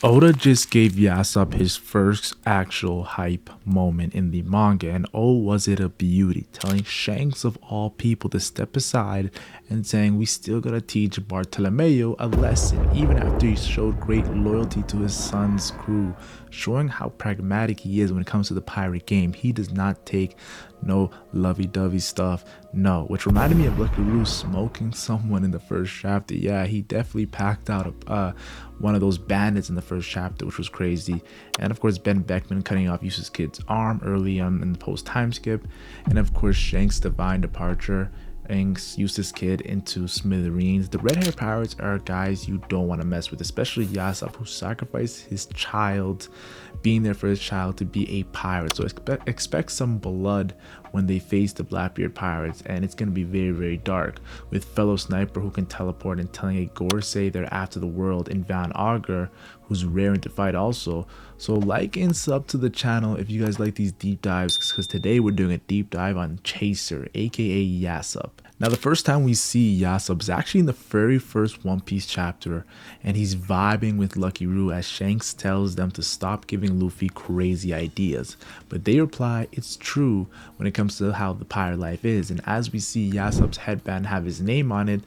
Oda just gave Yasopp his first actual hype moment in the manga, and oh, was it a beauty, telling Shanks of all people to step aside and saying, we still gotta teach Bartolomeo a lesson, even after he showed great loyalty to his son's crew, showing how pragmatic he is when it comes to the pirate game. He does not take no lovey-dovey stuff, no, which reminded me of Lucky Roo smoking someone in the first chapter. Yeah, he definitely packed out one of those bandits in the first chapter, which was crazy. And of course, Ben Beckman cutting off Usopp's kid's arm early on in the post time skip, and of course Shanks' divine departure used his kid into smithereens. The red hair pirates are guys you don't want to mess with, especially Yasopp, who sacrificed his child, being there for his child, to be a pirate. So expect some blood when they face the Blackbeard pirates, and it's going to be very, very dark, with fellow sniper who can teleport and telling a Gorsei they're after the world, in Van Auger, who's raring to fight also. So like and sub to the channel if you guys like these deep dives, because today we're doing a deep dive on Chaser, aka Yasopp. Now the first time we see Yasopp is actually in the very first One Piece chapter, and he's vibing with Lucky Roo as Shanks tells them to stop giving Luffy crazy ideas, but they reply it's true when it comes to how the pirate life is. And as we see Yasopp's headband have his name on it,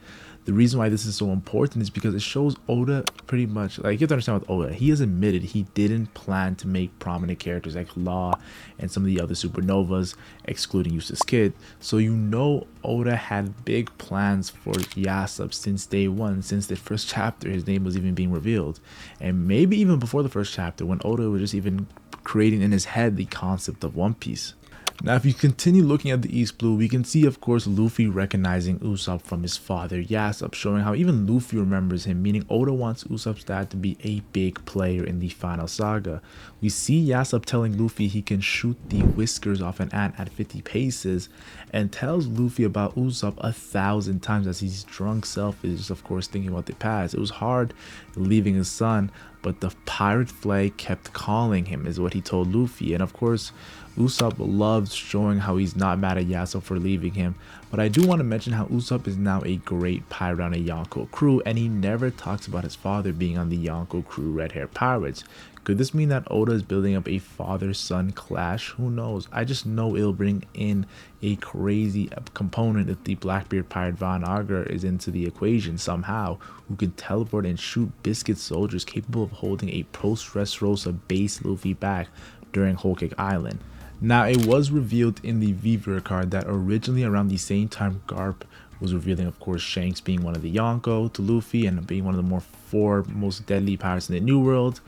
the reason why this is so important is because it shows Oda pretty much, like, you have to understand with Oda, he has admitted he didn't plan to make prominent characters like Law and some of the other Supernovas, excluding Usopp's kid. So you know Oda had big plans for Yasopp since day one, since the first chapter his name was even being revealed, and maybe even before the first chapter when Oda was just even creating in his head the concept of One Piece. Now, if you continue looking at the East Blue, we can see, of course, Luffy recognizing Usopp from his father, Yasopp, showing how even Luffy remembers him, meaning Oda wants Usopp's dad to be a big player in the final saga. We see Yasopp telling Luffy he can shoot the whiskers off an ant at 50 paces, and tells Luffy about Usopp 1,000 times as his drunk self is, of course, thinking about the past. It was hard leaving his son, but the pirate flag kept calling him, is what he told Luffy. And of course, Usopp loves showing how he's not mad at Yasopp for leaving him, but I do want to mention how Usopp is now a great pirate on a Yonko crew, and he never talks about his father being on the Yonko crew red hair pirates. Could this mean that Oda is building up a father-son clash? Who knows? I just know it'll bring in a crazy component if the Blackbeard pirate Van Auger is into the equation somehow, who can teleport and shoot biscuit soldiers capable of holding a post-Dressrosa base Luffy back during Whole Cake Island. Now, it was revealed in the Vivre card that originally around the same time Garp was revealing, of course, Shanks being one of the Yonko to Luffy and being one of the four most deadly pirates in the New World,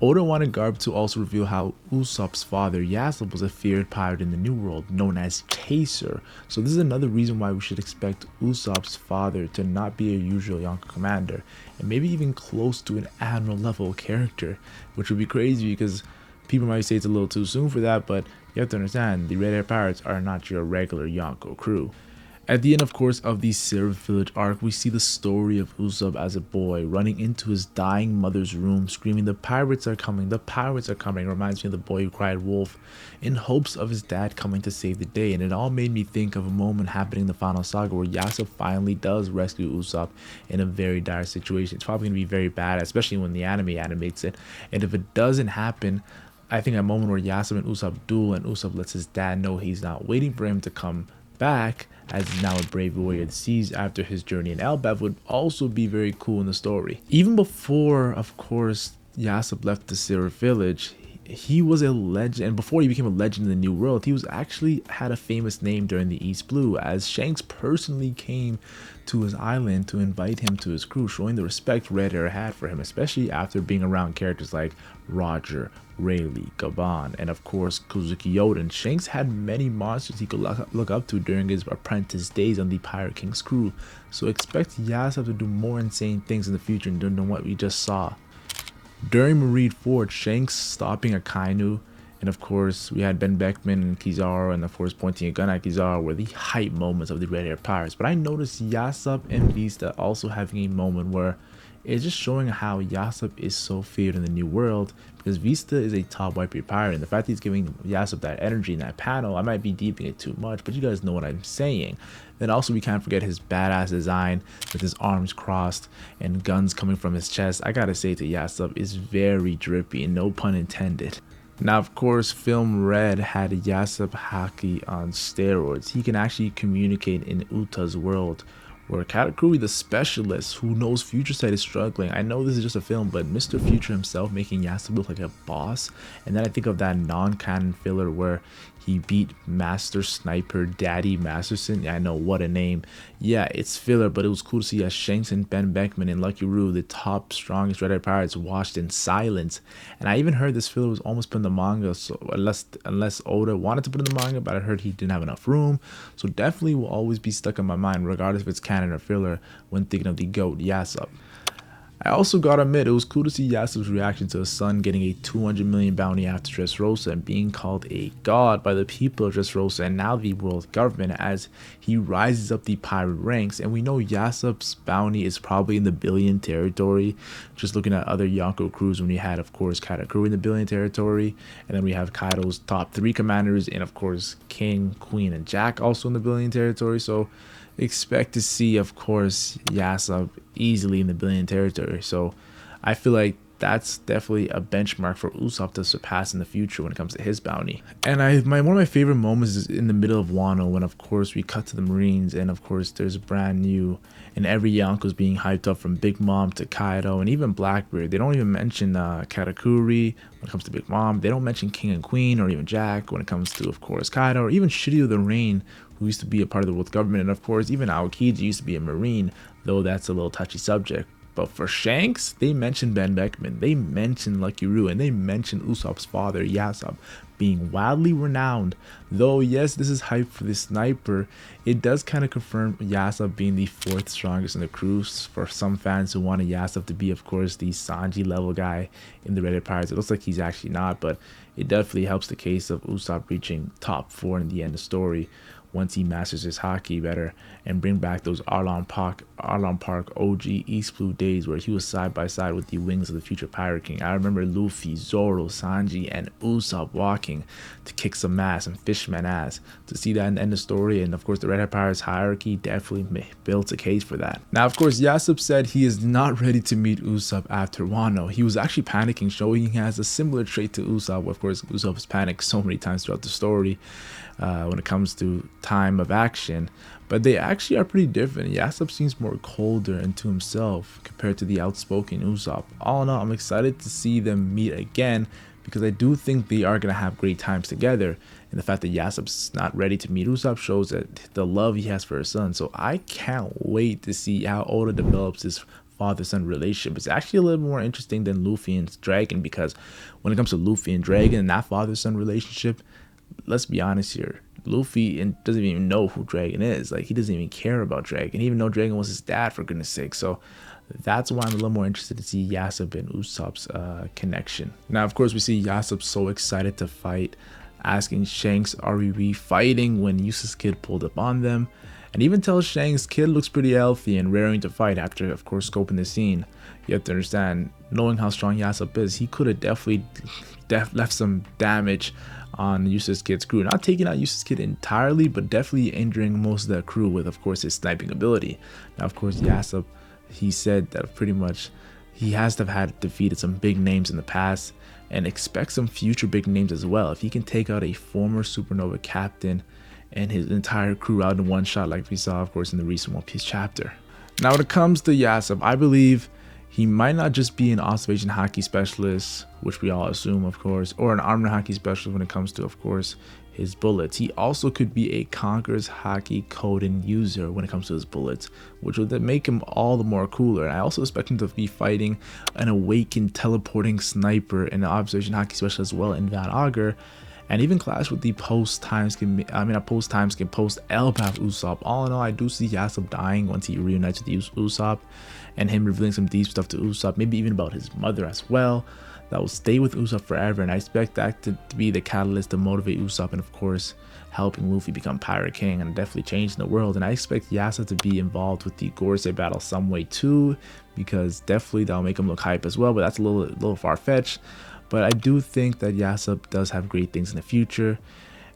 Oda wanted Garp to also reveal how Usopp's father, Yasopp, was a feared pirate in the New World, known as Chaser. So this is another reason why we should expect Usopp's father to not be a usual Yonko commander, and maybe even close to an admiral level character, which would be crazy because people might say it's a little too soon for that, but you have to understand, the Red Hair Pirates are not your regular Yonko crew. At the end, of course, of the Seraph Village arc, we see the story of Usopp as a boy running into his dying mother's room, screaming, "The pirates are coming, the pirates are coming." Reminds me of the boy who cried wolf, in hopes of his dad coming to save the day. And it all made me think of a moment happening in the final saga where Yasopp finally does rescue Usopp in a very dire situation. It's probably going to be very bad, especially when the anime animates it. And if it doesn't happen, I think a moment where Yasopp and Usopp duel and Usopp lets his dad know he's not waiting for him to come back, as he's now a brave warrior of the seas after his journey in Elbaf, would also be very cool in the story. Even before, of course, Yasopp left the Seraph Village, he was a legend, and before he became a legend in the New World, he was actually had a famous name during the East Blue, as Shanks personally came to his island to invite him to his crew, showing the respect Red Hair had for him, especially after being around characters like Roger, Rayleigh, Gavan, and of course Kozuki Yoden. Shanks had many monsters he could look up to during his apprentice days on the Pirate King's crew, so expect Yasopp to do more insane things in the future than what we just saw. During Mareed Ford, Shanks stopping a Kainu, and of course we had Ben Beckman and Kizaru, and of course pointing a gun at Kizaru were the hype moments of the Red Hair Pirates. But I noticed Yasopp and Vista also having a moment where it's just showing how Yasopp is so feared in the new world, because Vista is a top white beard pirate, and the fact that he's giving Yasopp that energy in that panel, I might be deeping it too much, but you guys know what I'm saying. Then also we can't forget his badass design with his arms crossed and guns coming from his chest. I gotta say, to Yasopp is very drippy, and no pun intended. Now, of course, Film Red had Yasopp Haki on steroids. He can actually communicate in Uta's world, where Katakuri, the specialist who knows Future Sight, is struggling. I know this is just a film, but Mr. Future himself making Yasopp look like a boss. And then I think of that non-canon filler where he beat Master Sniper Daddy Masterson. Yeah, I know, what a name. Yeah, it's filler, but it was cool to see Shanks and Ben Beckman and Lucky Roo, the top strongest Red Eyed Pirates, watched in silence. And I even heard this filler was almost put in the manga, so unless Oda wanted to put it in the manga, but I heard he didn't have enough room. So definitely will always be stuck in my mind, regardless if it's canon or filler, when thinking of the GOAT Yasopp. I also gotta admit, it was cool to see Yasopp's reaction to his son getting a 200 million bounty after Dressrosa and being called a god by the people of Dressrosa and now the world government, as he rises up the pirate ranks. And we know Yasopp's bounty is probably in the billion territory, just looking at other Yonko crews, when we had, of course, Katakuri in the billion territory, and then we have Kaido's top 3 commanders, and of course King, Queen, and Jack also in the billion territory. So expect to see, of course, Yasopp easily in the billion territory. So I feel like that's definitely a benchmark for Usopp to surpass in the future when it comes to his bounty. And one of my favorite moments is in the middle of Wano, when of course we cut to the Marines, and of course there's a brand new, and every Yonko's being hyped up, from Big Mom to Kaido and even Blackbeard. They don't even mention Katakuri when it comes to Big Mom. They don't mention King and Queen or even Jack when it comes to, of course, Kaido, or even Shiryu the Rain, who used to be a part of the world government. And of course even Aokiji used to be a Marine, though that's a little touchy subject. But for Shanks, they mentioned Ben Beckman, they mentioned Lucky Roo, and they mentioned Usopp's father, Yasopp, being wildly renowned. Though yes, this is hype for the sniper, it does kind of confirm Yasopp being the 4th strongest in the crew. For some fans who wanted Yasopp to be, of course, the Sanji level guy in the Red Eyed Pirates, it looks like he's actually not, but it definitely helps the case of Usopp reaching top 4 in the end of the story, once he masters his haki better, and bring back those Arlong Park OG East Blue days where he was side by side with the wings of the future Pirate King. I remember Luffy, Zoro, Sanji, and Usopp walking to kick some ass and fishman ass. To see that in the end of the story, and of course the Red Hat Pirates hierarchy definitely built a case for that. Now, of course, Yasopp said he is not ready to meet Usopp after Wano. He was actually panicking, showing he has a similar trait to Usopp. Of course, Usopp has panicked so many times throughout the story when it comes to time of action, but they actually are pretty different. Yasopp seems more colder and to himself compared to the outspoken Usopp. All in all, I'm excited to see them meet again, because I do think they are going to have great times together, and the fact that Yasopp's not ready to meet Usopp shows that the love he has for his son. So I can't wait to see how Oda develops this father-son relationship. It's actually a little more interesting than Luffy and Dragon, because when it comes to Luffy and Dragon and that father-son relationship, let's be honest here, Luffy doesn't even know who Dragon is. Like, he doesn't even care about Dragon, even though Dragon was his dad, for goodness sake. So that's why I'm a little more interested to see Yasopp and Usopp's connection. Now, of course, we see Yasopp so excited to fight, asking Shanks, are we fighting, when Useless Kid pulled up on them, and even tells Shanks Kid looks pretty healthy and raring to fight after, of course, scoping the scene. You have to understand, knowing how strong Yasopp is, he could have definitely left some damage on Useless Kid's crew. Not taking out Useless Kid entirely, but definitely injuring most of the crew with, of course, his sniping ability. Now, of course, Yasopp, he said that pretty much he has to have had defeated some big names in the past, and expect some future big names as well. If he can take out a former Supernova captain and his entire crew out in one shot, like we saw, of course, in the recent One Piece chapter. Now, when it comes to Yasopp, I believe he might not just be an observation haki specialist, which we all assume, of course, or an armor haki specialist when it comes to, of course, his bullets. He also could be a Conqueror's Haki Koden user when it comes to his bullets, which would make him all the more cooler. And I also expect him to be fighting an awakened teleporting sniper and an observation haki specialist as well in that Auger. and even clash with the post time skip. I mean, a post time skip, post Elbaf Usopp. All in all, I do see Yasopp dying once he reunites with Usopp, and him revealing some deep stuff to Usopp, maybe even about his mother as well. That will stay with Usopp forever, and I expect that to be the catalyst to motivate Usopp, and of course, helping Luffy become Pirate King and definitely changing the world. And I expect Yasopp to be involved with the Gorosei battle some way too, because definitely that'll make him look hype as well. But that's a little far-fetched. But I do think that Yasopp does have great things in the future,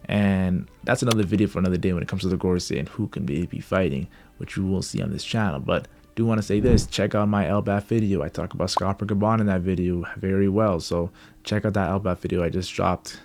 and that's another video for another day when it comes to the Gorosei and who can be fighting, which you will see on this channel. But do want to say this, check out my Elbaf video. I talk about Scopper Gabon in that video very well, so check out that Elbaf video I just dropped